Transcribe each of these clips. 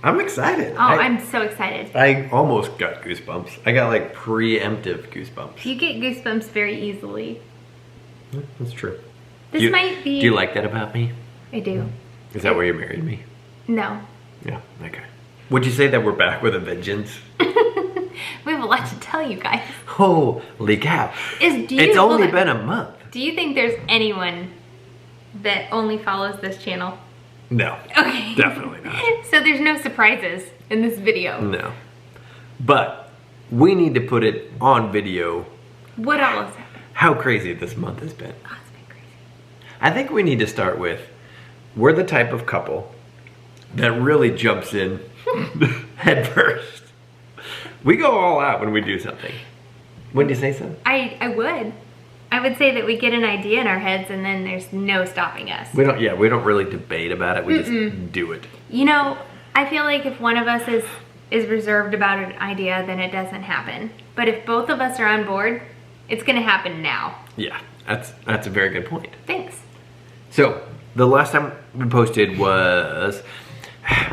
I'm excited. Oh, I'm so excited. I almost got goosebumps. I got like preemptive goosebumps. You get goosebumps very easily. That's true. This might be... Do you like that about me? I do. Is that why you married me? No. Yeah, okay. Would you say that we're back with a vengeance? We have a lot to tell you guys. Holy cow. It's only been a month. Do you think there's anyone that only follows this channel? No. Okay. Definitely not. So there's no surprises in this video. No. But we need to put it on video. What all has happened? How crazy this month has been. Oh, it's been crazy. I think we need to start with, we're the type of couple that really jumps in head first. We go all out when we do something. Wouldn't you say so? I would. I would say that we get an idea in our heads and then there's no stopping us. We don't really debate about it. We just do it. You know, I feel like if one of us is reserved about an idea, then it doesn't happen. But if both of us are on board, it's gonna happen now. Yeah, that's a very good point. Thanks. So, the last time we posted was,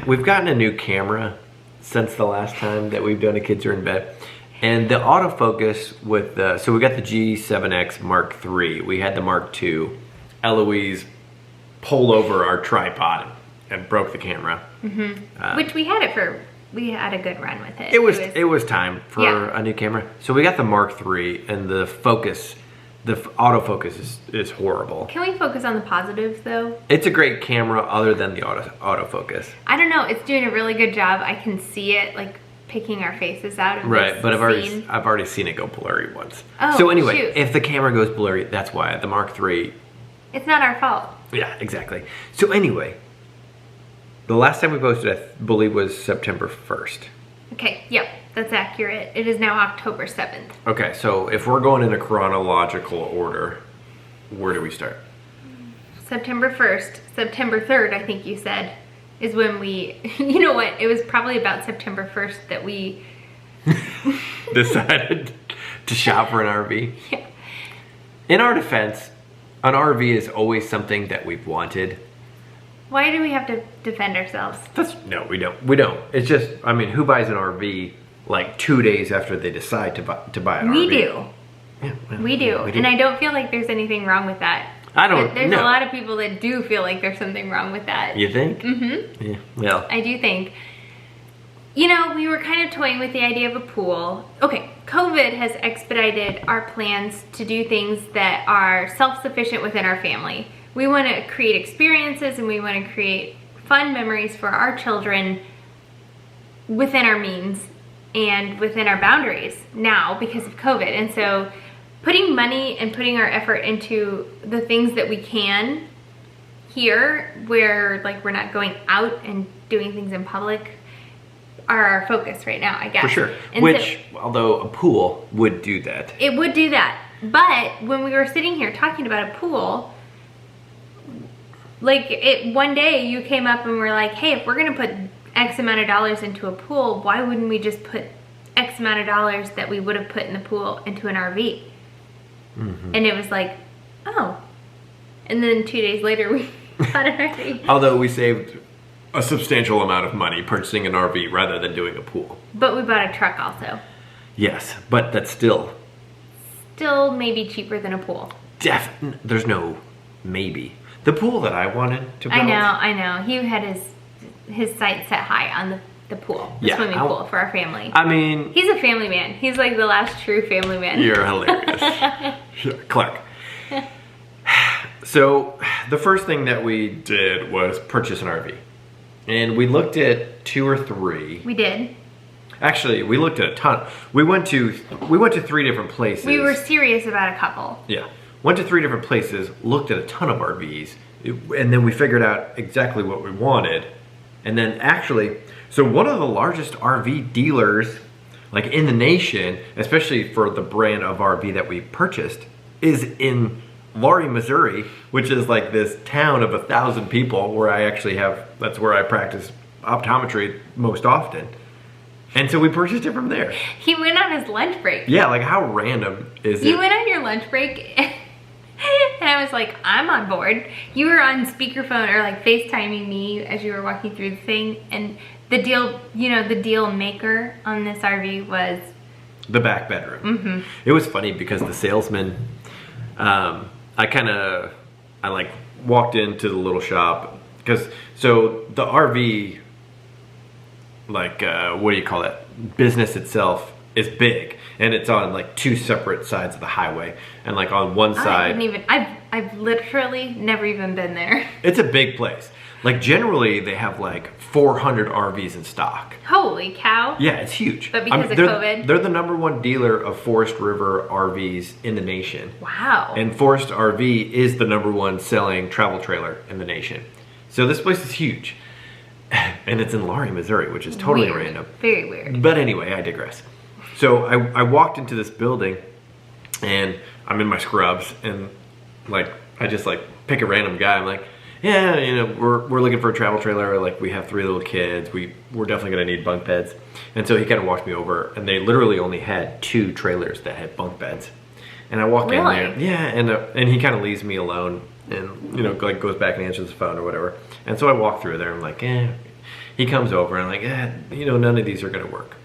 we've gotten a new camera since the last time that we've done a Kids Are in Bed. And the autofocus with so we got the G7X Mark III. We had the Mark II. Eloise pulled over our tripod and broke the camera. Which we had a good run with it. It was time for a new camera. So we got the Mark III, and the focus, the autofocus is horrible. Can we focus on the positives though? It's a great camera other than the autofocus. I don't know, it's doing a really good job. I can see it like picking our faces out of right, this but scene. I've already seen it go blurry once. Oh, so anyway, shoot. if the camera goes blurry, that's why the Mark III. It's not our fault. Yeah, exactly. So anyway, the last time we posted, I believe, was September 1st. Okay, yep, that's accurate. It is now October 7th. Okay, so if we're going in a chronological order, where do we start? September 1st, September 3rd, I think you said, is when we, you know what, it was probably about September 1st that we decided to shop for an RV. Yeah. In our defense, an RV is always something that we've wanted. Why do we have to defend ourselves? No, we don't. It's just, I mean, who buys an RV like 2 days after they decide to buy an RV? We do. Yeah, well, we do. And I don't feel like there's anything wrong with that. I don't. There's a lot of people that do feel like there's something wrong with that. You think? Mm-hmm. Yeah. Well, I do think. You know, we were kind of toying with the idea of a pool. Okay, COVID has expedited our plans to do things that are self-sufficient within our family. We want to create experiences and we want to create fun memories for our children within our means and within our boundaries now because of COVID. And so putting money and putting our effort into the things that we can here, where like we're not going out and doing things in public, are our focus right now, I guess. For sure. And which, although a pool would do that. It would do that. But when we were sitting here talking about a pool, like one day you came up and were like, hey, if we're gonna put X amount of dollars into a pool, why wouldn't we just put X amount of dollars that we would have put in the pool into an RV? And it was like, oh. And then 2 days later we bought an RV. Although we saved a substantial amount of money purchasing an RV rather than doing a pool. But we bought a truck also. Yes, but that's still maybe cheaper than a pool. There's no maybe. The pool that I wanted to build. I know. He had his sights set high on the pool, the swimming pool for our family. I mean, he's a family man. He's like the last true family man. You're hilarious. Clark. So the first thing that we did was purchase an RV. And we looked at 2 or 3. We did. Actually, we looked at a ton. We went to 3 different places. We were serious about a couple. Yeah. Went to 3 different places, looked at a ton of RVs, and then we figured out exactly what we wanted. And then actually, so one of the largest RV dealers like in the nation, especially for the brand of RV that we purchased, is in Laurie, Missouri, which is like this town of 1,000 people where I actually that's where I practice optometry most often. And so we purchased it from there. He went on his lunch break. Yeah, like how random is it? You went on your lunch break and I was like, I'm on board. You were on speakerphone or like FaceTiming me as you were walking through the thing, and the deal, you know, the deal maker on this RV was the back bedroom. It was funny because the salesman, I like walked into the little shop because so the RV, like what do you call it? Business itself is big, and it's on like two separate sides of the highway, and like on one side, I've literally never even been there. It's a big place. Like generally they have like 400 RVs in stock. Holy cow. Yeah, it's huge. But because of COVID? They're the #1 dealer of Forest River RVs in the nation. Wow. And Forest RV is the #1 selling travel trailer in the nation. So this place is huge. And it's in Laurie, Missouri, which is totally weird. random. Very weird. But anyway, I digress. So I walked into this building and I'm in my scrubs and like I just like pick a random guy. I'm like, yeah, you know, we're looking for a travel trailer. Like we have 3 little kids. We're definitely gonna need bunk beds. And so he kind of walked me over, and they literally only had 2 trailers that had bunk beds. And I walk in there, yeah, and he kind of leaves me alone, and you know, like goes back and answers the phone or whatever. And so I walk through there. I'm like, He comes over and I'm like, you know, none of these are gonna work.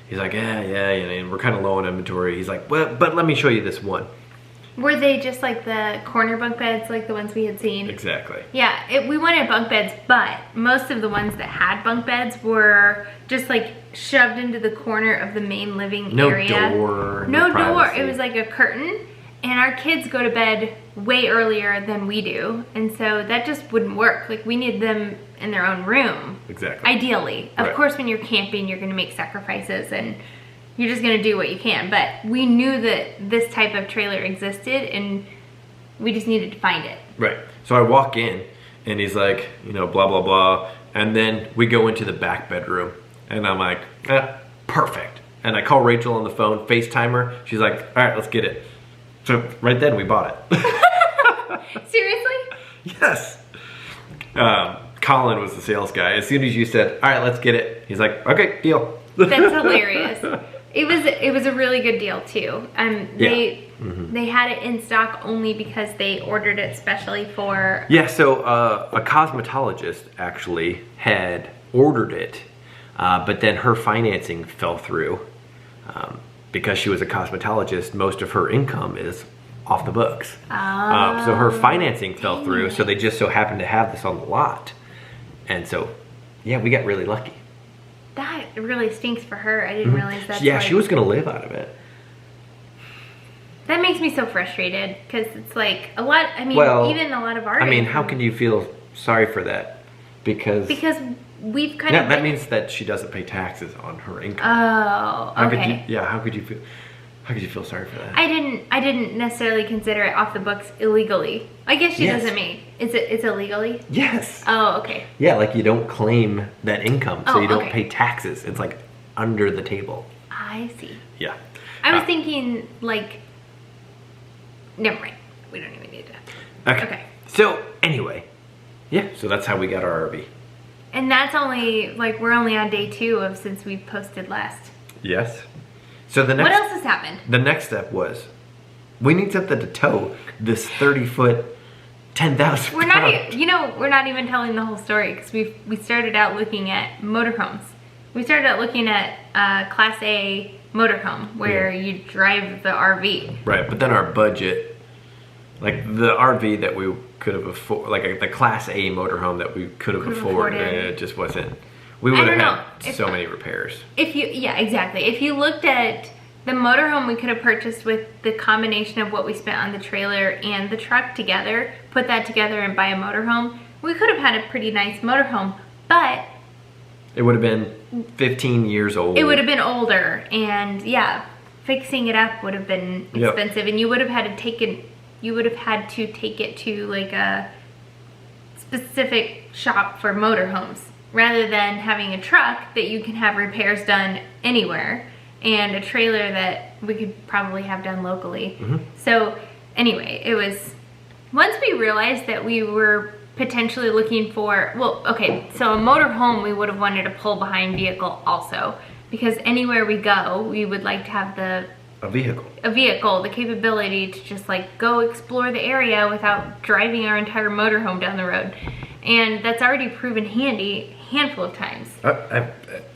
He's like, yeah, you know, and we're kind of low on inventory. He's like, well, but let me show you this one. Were they just like the corner bunk beds, like the ones we had seen? Exactly. Yeah, we wanted bunk beds, but most of the ones that had bunk beds were just like shoved into the corner of the main living area. No door. It was like a curtain, and our kids go to bed way earlier than we do, and so that just wouldn't work. Like we need them in their own room. Exactly. Ideally. Of course, when you're camping, you're going to make sacrifices, and you're just gonna do what you can. But we knew that this type of trailer existed, and we just needed to find it. Right. So I walk in, and he's like, you know, blah, blah, blah. And then we go into the back bedroom, and I'm like, perfect. And I call Rachel on the phone, FaceTime her. She's like, all right, let's get it. So right then we bought it. Seriously? Yes. Colin was the sales guy. As soon as you said, all right, let's get it, he's like, okay, deal. That's hilarious. It was a really good deal too. They had it in stock only because they ordered it specially for. Yeah, so a cosmetologist actually had ordered it, but then her financing fell through because she was a cosmetologist. Most of her income is off the books, so her financing fell through. So they just so happened to have this on the lot, and so yeah, we got really lucky. That really stinks for her. I didn't realize that. Yeah, she was gonna live out of it. That makes me so frustrated because it's like a lot. I mean, even a lot of our. I mean, how can you feel sorry for that? Because we've kind of. That means that she doesn't pay taxes on her income. Oh, okay. How could you feel? How could you feel sorry for that? I didn't necessarily consider it off the books illegally. I guess she doesn't make it's illegally? Yes. Oh, okay. Yeah, like you don't claim that income, so you don't pay taxes. It's like under the table. I see. Yeah. I was thinking like, never mind. We don't even need that. Okay. So anyway, yeah. So that's how we got our RV. And that's only like we're only on day 2 of since we posted last. Yes. So the next. What else has happened? The next step was, we need something to tow this 30-foot, 10,000. We're not even telling the whole story because we started out looking at motorhomes. We started out looking at Class A motorhome where you drive the RV. Right, but then our budget, like the RV that we could have afforded, like the Class A motorhome that we could have afforded, it just wasn't. We would have had so many repairs. Exactly. If you looked at the motorhome we could have purchased with the combination of what we spent on the trailer and the truck together, put that together and buy a motorhome, we could have had a pretty nice motorhome, but it would have been 15 years old. It would have been older, and fixing it up would have been expensive, and you would have had to take it to like a specific shop for motorhomes, rather than having a truck that you can have repairs done anywhere and a trailer that we could probably have done locally. So anyway, it was, once we realized that we were potentially looking for, so a motorhome we would have wanted a pull behind vehicle also, because anywhere we go, we would like to have the A vehicle. A vehicle, the capability to just like go explore the area without driving our entire motorhome down the road. And that's already proven handy a handful of times.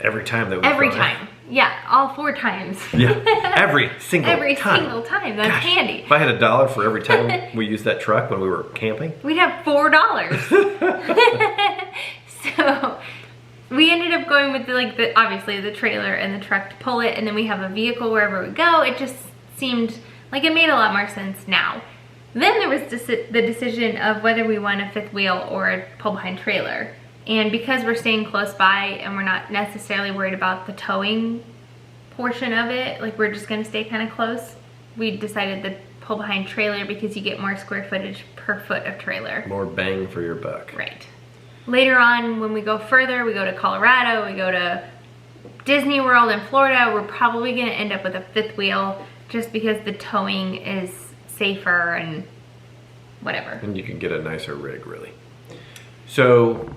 Every time that we Every time. Yeah, all 4 times. Yeah, every single Every time. single time. That's Gosh, handy. If I had $1 for every time we used that truck when we were camping. We'd have $4. So we ended up going with obviously the trailer and the truck to pull it, and then we have a vehicle wherever we go. It just seemed like it made a lot more sense now. Then there was the decision of whether we want a 5th wheel or a pull-behind trailer. And because we're staying close by and we're not necessarily worried about the towing portion of it, like we're just gonna stay kind of close, we decided the pull-behind trailer because you get more square footage per foot of trailer. More bang for your buck. Right. Later on, when we go further, we go to Colorado, we go to Disney World in Florida, we're probably gonna end up with a 5th wheel just because the towing is safer and whatever. And you can get a nicer rig, really. So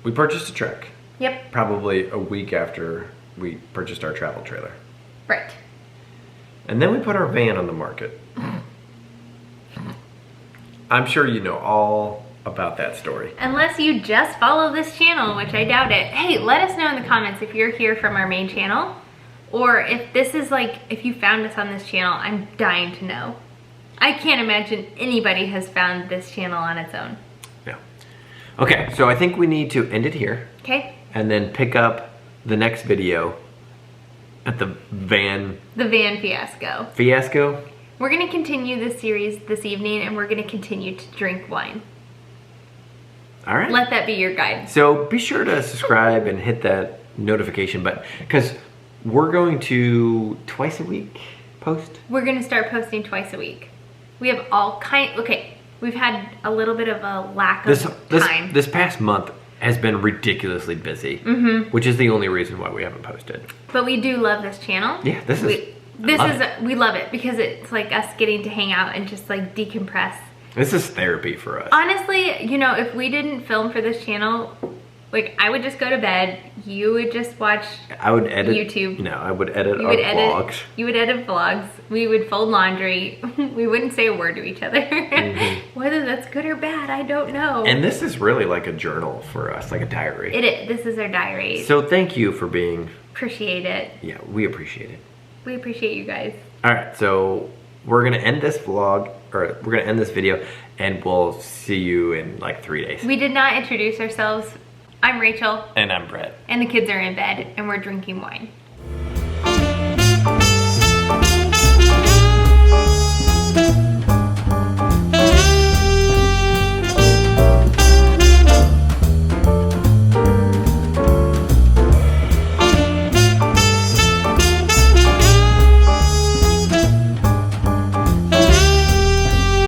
we purchased a truck. Yep. Probably a week after we purchased our travel trailer. Right. And then we put our van on the market. I'm sure you know all about that story. Unless you just follow this channel, which I doubt it. Hey, let us know in the comments if you're here from our main channel, or if this is if you found us on this channel. I'm dying to know. I can't imagine anybody has found this channel on its own. Yeah. Okay, so I think we need to end it here. Okay. And then pick up the next video at the van fiasco. We're gonna continue this series this evening, and we're gonna continue to drink wine. All right. Let that be your guide. So be sure to subscribe and hit that notification button, because we're going to twice a week post. We're gonna start posting twice a week. We have we've had a little bit of a lack of time. This past month has been ridiculously busy, which is the only reason why we haven't posted. But we do love this channel. Yeah, we love it because it's like us getting to hang out and just like decompress. This is therapy for us. Honestly, you know, if we didn't film for this channel, like I would just go to bed, you would just watch I would edit YouTube. No, I would edit our vlogs. You would edit vlogs. We would fold laundry. We wouldn't say a word to each other. Whether that's good or bad, I don't know. And this is really like a journal for us, like a diary. It is. This is our diary. So thank you for being... Appreciate it. Yeah, we appreciate it. We appreciate you guys. All right, so we're gonna end this vlog, or we're gonna end this video, and we'll see you in like 3 days. We did not introduce ourselves. I'm Rachel. And I'm Brett. And the kids are in bed, and we're drinking wine.